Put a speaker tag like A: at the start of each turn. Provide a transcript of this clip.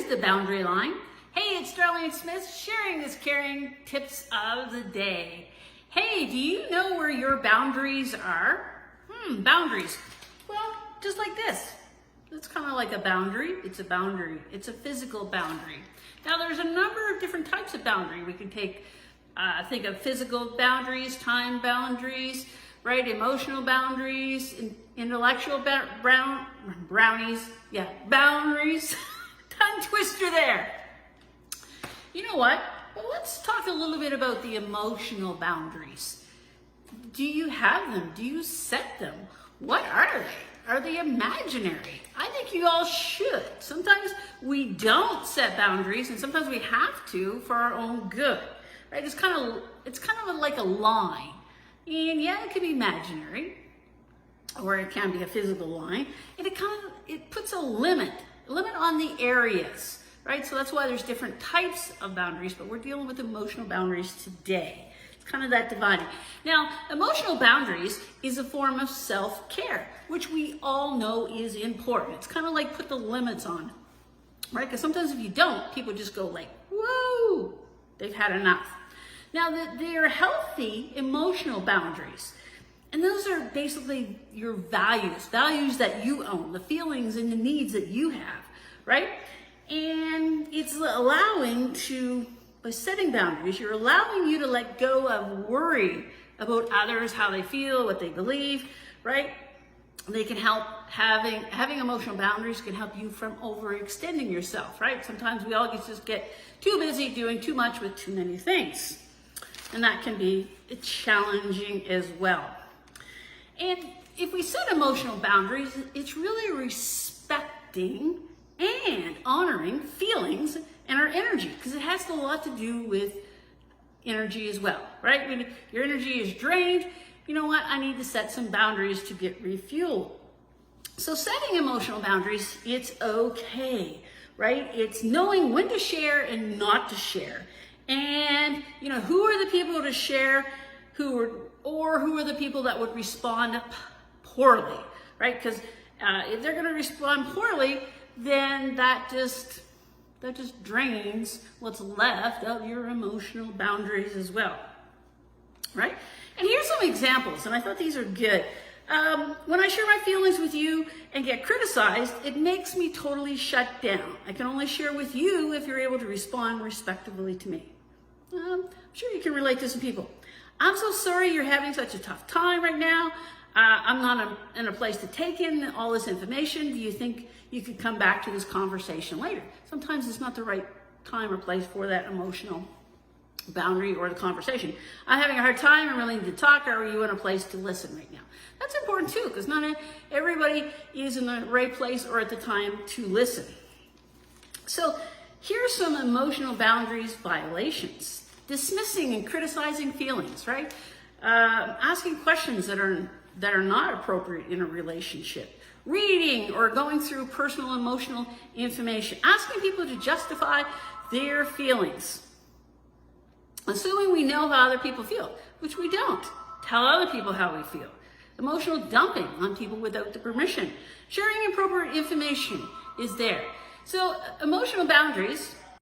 A: is the Boundary Line. Hey, it's Darlene Smith sharing this caring tips of the day. Hey, do you know where your boundaries are? Boundaries. Well, just like this. It's kind of like a boundary. It's a boundary. It's a physical boundary. Now, there's a number of different types of boundary. We can think of physical boundaries, time boundaries, right? Emotional boundaries, intellectual boundaries. Tongue twister there. You know what? Well, let's talk a little bit about the emotional boundaries. Do you have them? Do you set them? What are they? Are they imaginary? I think you all should. Sometimes we don't set boundaries, and sometimes we have to for our own good. Right? It's kind of like a line. And yeah, it can be imaginary, or it can be a physical line. And it puts a limit on the areas, right? So that's why there's different types of boundaries, but we're dealing with emotional boundaries today. It's kind of that dividing. Now, emotional boundaries is a form of self-care, which we all know is important. It's kind of like put the limits on, right? Because sometimes if you don't, people just go like, whoa, they've had enough. Now, they're healthy emotional boundaries. And those are basically your values that you own, the feelings and the needs that you have, right? And it's by setting boundaries, you're allowing you to let go of worry about others, how they feel, what they believe, right? They can help, having emotional boundaries can help you from overextending yourself, right? Sometimes we all just get too busy doing too much with too many things. And that can be challenging as well. And if we set emotional boundaries, it's really respecting and honoring feelings and our energy, because it has a lot to do with energy as well, right? When your energy is drained, you know what? I need to set some boundaries to get refueled. So setting emotional boundaries, it's okay, right? It's knowing when to share and not to share. And, who are the people to share who are the people that would respond poorly, right? Because if they're going to respond poorly, then that just drains what's left of your emotional boundaries as well, right? And here's some examples, and I thought these are good. When I share my feelings with you and get criticized, it makes me totally shut down. I can only share with you if you're able to respond respectfully to me. I'm sure you can relate to some people. I'm so sorry you're having such a tough time right now. I'm not in a place to take in all this information. Do you think you could come back to this conversation later? Sometimes it's not the right time or place for that emotional boundary or the conversation. I'm having a hard time. I'm really need to talk. Or are you in a place to listen right now? That's important too, because not everybody is in the right place or at the time to listen. So here's some emotional boundaries violations. Dismissing and criticizing feelings, right? Asking questions that are not appropriate in a relationship. Reading or going through personal emotional information. Asking people to justify their feelings. Assuming we know how other people feel, which we don't. Tell other people how we feel. Emotional dumping on people without the permission. Sharing inappropriate information is there. So emotional boundaries